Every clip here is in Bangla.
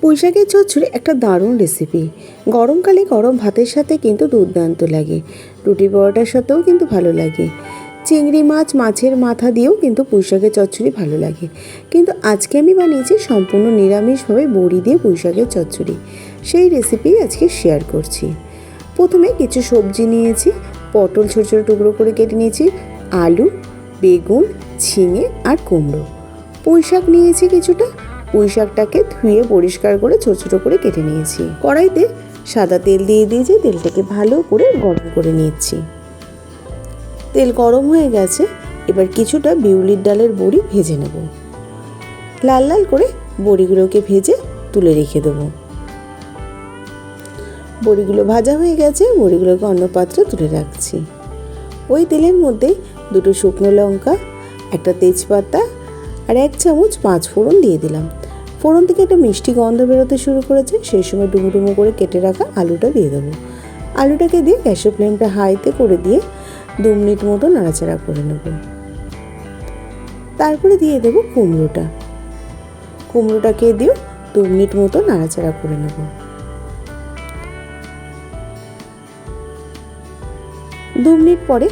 পুঁইশাকের চচ্চড়ি একটা দারুণ রেসিপি। গরমকালে গরম ভাতের সাথে কিন্তু দুর্দান্ত লাগে, রুটি পরোটার সাথেও কিন্তু ভালো লাগে। চিংড়ি মাছ, মাছের মাথা দিয়েও কিন্তু পুঁইশাকের চচ্চড়ি ভালো লাগে। কিন্তু আজকে আমি বানিয়েছি সম্পূর্ণ নিরামিষভাবে বড়ি দিয়ে পুঁইশাকের চচ্চড়ি। সেই রেসিপি আজকে শেয়ার করছি। প্রথমে কিছু সবজি নিয়েছি, পটল ছোটো ছোটো টুকরো করে কেটে নিয়েছি, আলু, বেগুন, ঝিঙে আর কুমড়ো। পুঁইশাক নিয়েছি কিছুটা, পুঁইশাকটাকে ধুয়ে পরিষ্কার করে ছোটো ছোটো করে কেটে নিয়েছি। কড়াইতে সাদা তেল দিয়ে দিয়েছি, তেলটাকে ভালো করে গরম করে নিয়েছি। তেল গরম হয়ে গেছে, এবার কিছুটা বিউলির ডালের বড়ি ভেজে নেব। লাল লাল করে বড়িগুলোকে ভেজে তুলে রেখে দেবো। বড়িগুলো ভাজা হয়ে গেছে, বড়িগুলোকে অন্য পাত্রে তুলে রাখছি। ওই তেলের মধ্যে দুটো শুকনো লঙ্কা, একটা তেজপাতা আর 1 চামচ 5 ফোড়ন দিয়ে দিলাম। ফোড়ন থেকে একটা মিষ্টি গন্ধ বেরোতে শুরু করেছে, সেই সময় ডুমো ডুমো করে কেটে রাখা আলুটা দিয়ে দেবো। আলুটাকে দিয়ে গ্যাসের ফ্লেমটা হাইতে করে দিয়ে 2 মিনিট মতো নাড়াচাড়া করে নেব। তারপরে দিয়ে দেবো কুমড়োটাকে দিয়েও 2 মিনিট মতো নাড়াচাড়া করে নেব। 2 মিনিট পরে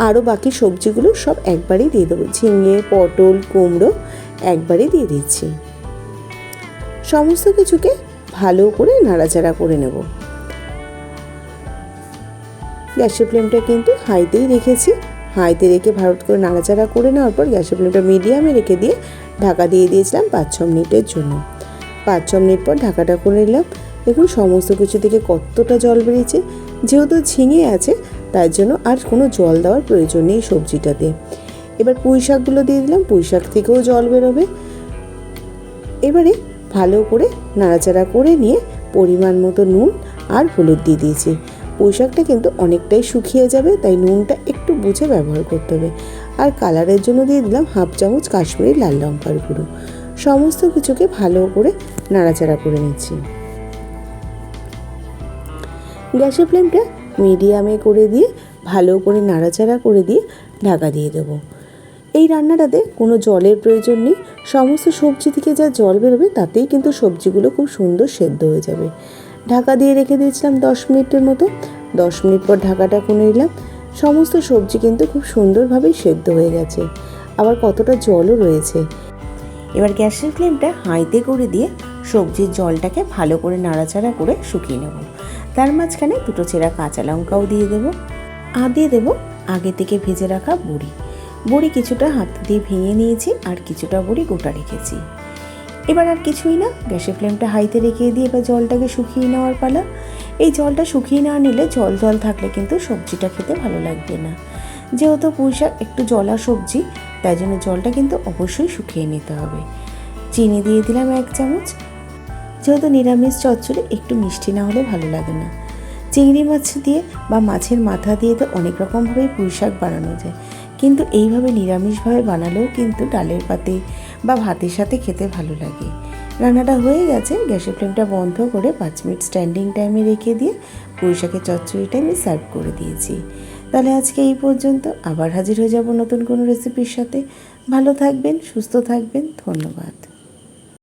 আরও বাকি সবজিগুলো সব একবারেই দিয়ে দেবো। ঝিঙে, পটল, কুমড়ো একবারেই দিয়ে দিচ্ছি। সমস্ত কিছুকে ভালো করে নাড়াচাড়া করে নেব। গ্যাসের ফ্লেমটা কিন্তু হাইতেই রেখেছি। হাইতে রেখে ভালো করে নাড়াচাড়া করে নেওয়ার পর গ্যাসের ফ্লেমটা মিডিয়ামে রেখে দিয়ে ঢাকা দিয়ে দিয়েছিলাম 5-6 মিনিটের জন্য। 5-6 মিনিট পর ঢাকাটা করে নিলাম। দেখুন সমস্ত কিছু থেকে কতটা জল বেরিয়েছে। যেহেতু ঝিঙে আছে তার জন্য আর কোনো জল দেওয়ার প্রয়োজন নেই সবজিটাতে। এবার পুঁই শাকগুলো দিয়ে দিলাম, পুঁই শাক থেকেও জল বেরোবে। এবারে ভালো করে নাড়াচাড়া করে নিয়ে পরিমাণ মতো নুন আর হলুদ দিয়ে দিয়েছি। পুঁই শাকটা কিন্তু অনেকটাই শুকিয়ে যাবে, তাই নুনটা একটু বুঝে ব্যবহার করতে হবে। আর কালারের জন্য দিয়ে দিলাম 1/2 চামচ কাশ্মীরি লাল লঙ্কার গুঁড়ো। সমস্ত কিছুকে ভালো করে নাড়াচাড়া করে নিচ্ছি। গ্যাসের ফ্লেমটা মিডিয়ামে করে দিয়ে ভালো করে নাড়াচাড়া করে দিয়ে ঢাকা দিয়ে দেবো। এই রান্নাটাতে কোনো জলের প্রয়োজন নেই। সমস্ত সবজি থেকে যা জল বেরোবে তাতেই কিন্তু সবজিগুলো খুব সুন্দর সেদ্ধ হয়ে যাবে। ঢাকা দিয়ে রেখে দিয়েছিলাম 10 মিনিটের মতো। 10 মিনিট পর ঢাকাটা খুলে নিলাম। সমস্ত সবজি কিন্তু খুব সুন্দরভাবেই সেদ্ধ হয়ে গেছে, আবার কতটা জলও রয়েছে। এবার গ্যাসের ফ্লেমটা হাইতে করে দিয়ে সবজির জলটাকে ভালো করে নাড়াচাড়া করে শুকিয়ে নেব। তার মাঝখানে দুটো চেরা কাঁচা লঙ্কাও দিয়ে দেবো। আর দিয়ে দেবো আগে থেকে ভেজে রাখা বড়ি কিছুটা হাত দিয়ে ভেঙে নিয়েছি, আর কিছুটা বড়ি গোটা রেখেছি। এবার আর কিছুই না, গ্যাসের ফ্লেমটা হাইতে রেখে দিয়ে এবার জলটাকে শুকিয়ে নেওয়ার পালা। এই জলটা শুকিয়ে না নিলে জল জল থাকলে কিন্তু সবজিটা খেতে ভালো লাগবে না। যেহেতু পুঁই শাক একটু জলা সবজি, তাই জন্য জলটা কিন্তু অবশ্যই শুকিয়ে নিতে হবে। চিনি দিয়ে দিলাম 1 চামচ। যেহেতু নিরামিষ চচ্চড়ি একটু মিষ্টি না হলে ভালো লাগে না। চিংড়ি মাছ দিয়ে বা মাছের মাথা দিয়ে তো অনেক রকমভাবেই পুঁই শাক বানানো যায়, কিন্তু এইভাবে নিরামিষভাবে বানালেও কিন্তু ডালের পাতে বা ভাতের সাথে খেতে ভালো লাগে। রান্নাটা হয়ে গেছে, গ্যাসের ফ্লেমটা বন্ধ করে 5 মিনিট স্ট্যান্ডিং টাইমে রেখে দিয়ে পুঁই শাকের চচ্চড়িটা আমি সার্ভ করে দিয়েছি। তাহলে আজকে এই পর্যন্ত, আবার হাজির হয়ে যাব নতুন কোনো রেসিপির সাথে। ভালো থাকবেন, সুস্থ থাকবেন, ধন্যবাদ।